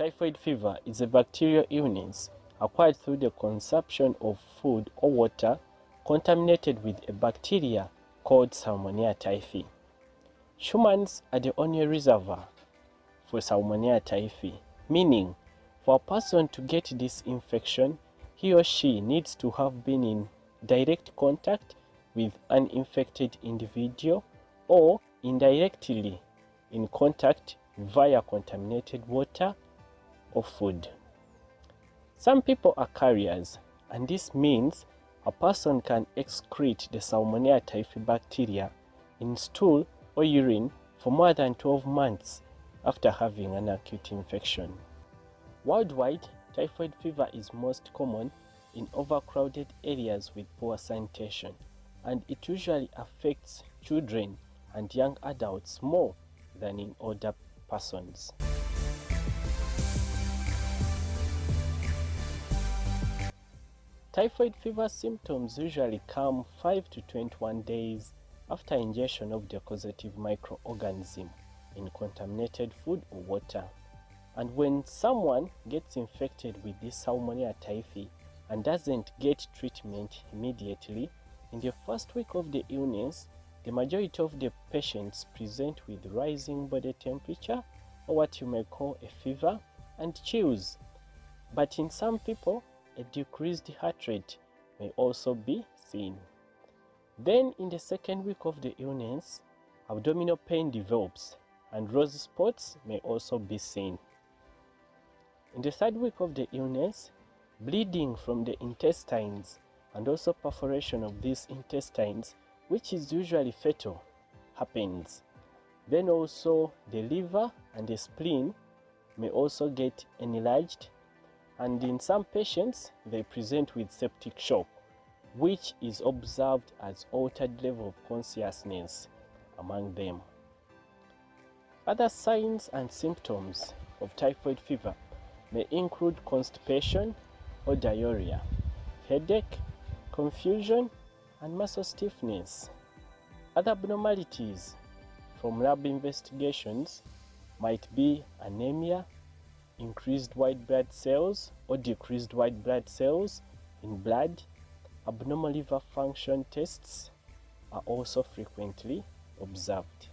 Typhoid fever is a bacterial illness acquired through the consumption of food or water contaminated with a bacteria called Salmonella typhi. Humans are the only reservoir for Salmonella typhi, meaning for a person to get this infection, he or she needs to have been in direct contact with an infected individual or indirectly in contact via contaminated water or food. Some people are carriers, and this means a person can excrete the Salmonella typhi bacteria in stool or urine for more than 12 months after having an acute infection. Worldwide, typhoid fever is most common in overcrowded areas with poor sanitation, and it usually affects children and young adults more than in older persons. Typhoid fever symptoms usually come 5 to 21 days after ingestion of the causative microorganism in contaminated food or water. And when someone gets infected with this Salmonella typhi and doesn't get treatment immediately, in the first week of the illness, the majority of the patients present with rising body temperature, or what you may call a fever, and chills. But in some people, a decreased heart rate may also be seen. Then in the second week of the illness, abdominal pain develops and rose spots may also be seen. In the third week of the illness, bleeding from the intestines and also perforation of these intestines, which is usually fatal, happens. Then also the liver and the spleen may also get enlarged, and in some patients they present with septic shock, which is observed as altered level of consciousness among them. Other signs and symptoms of typhoid fever may include constipation or diarrhea, headache, confusion, and muscle stiffness. Other abnormalities from lab investigations might be anemia, increased white blood cells or decreased white blood cells in blood. Abnormal liver function tests are also frequently observed.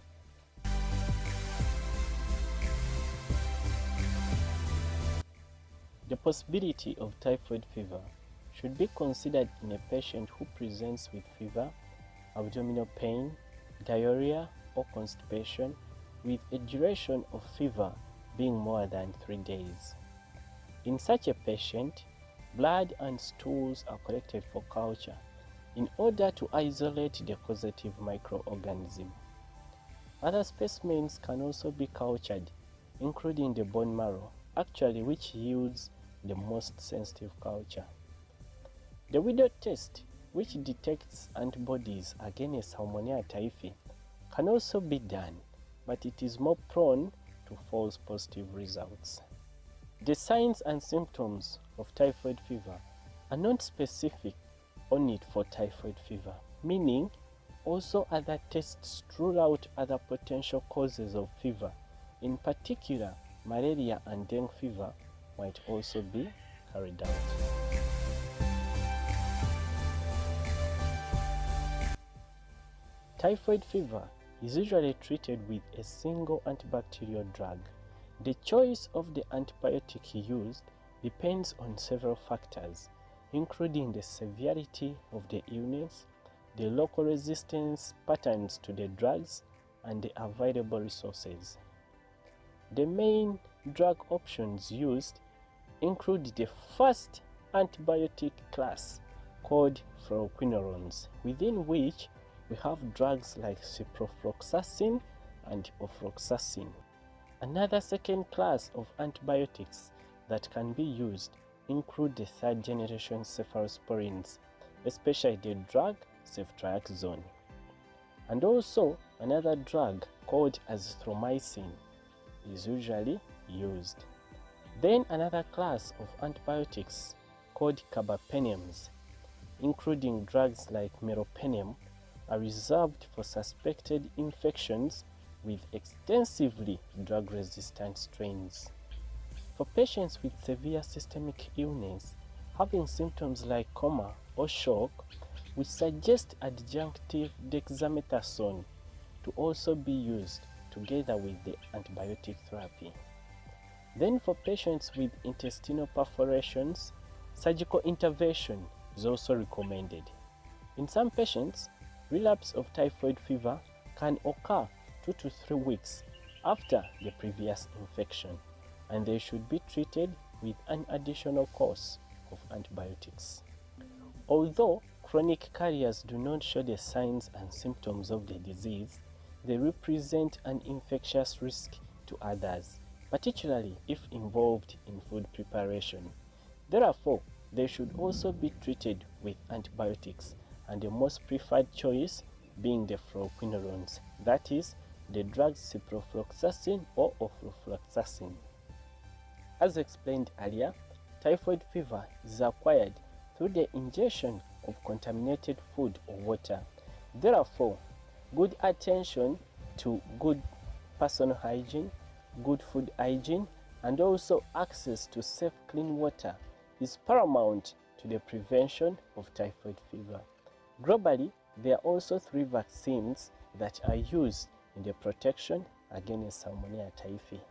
The possibility of typhoid fever should be considered in a patient who presents with fever, abdominal pain, diarrhea, or constipation, with a duration of fever being more than 3 days. In such a patient, blood and stools are collected for culture in order to isolate the causative microorganism. Other specimens can also be cultured, including the bone marrow, actually which yields the most sensitive culture. The widow test, which detects antibodies against Salmonella typhi, can also be done, but it is more prone to false positive results. The signs and symptoms of typhoid fever are not specific only for typhoid fever, meaning also other tests rule out other potential causes of fever. In particular, malaria and dengue fever might also be carried out. Typhoid fever is usually treated with a single antibacterial drug. The choice of the antibiotic used depends on several factors, including the severity of the illness, the local resistance patterns to the drugs, and the available resources. The main drug options used include the first antibiotic class called fluoroquinolones, within which we have drugs like ciprofloxacin and ofloxacin. Another second class of antibiotics that can be used include the third generation cephalosporins, especially the drug ceftriaxone. And also another drug called azithromycin is usually used. Then another class of antibiotics called carbapenems, including drugs like meropenem, are reserved for suspected infections with extensively drug-resistant strains. For patients with severe systemic illness, having symptoms like coma or shock, we suggest adjunctive dexamethasone to also be used together with the antibiotic therapy. Then for patients with intestinal perforations, surgical intervention is also recommended. In some patients, relapse of typhoid fever can occur 2 to 3 weeks after the previous infection, and they should be treated with an additional course of antibiotics. Although chronic carriers do not show the signs and symptoms of the disease, they represent an infectious risk to others, particularly if involved in food preparation. Therefore, they should also be treated with antibiotics, and the most preferred choice being the fluoroquinolones, that is, the drugs ciprofloxacin or ofloxacin. As explained earlier, typhoid fever is acquired through the ingestion of contaminated food or water. Therefore, good attention to good personal hygiene, good food hygiene, and also access to safe clean water is paramount to the prevention of typhoid fever. Globally, there are also 3 vaccines that are used in the protection against Salmonella typhi.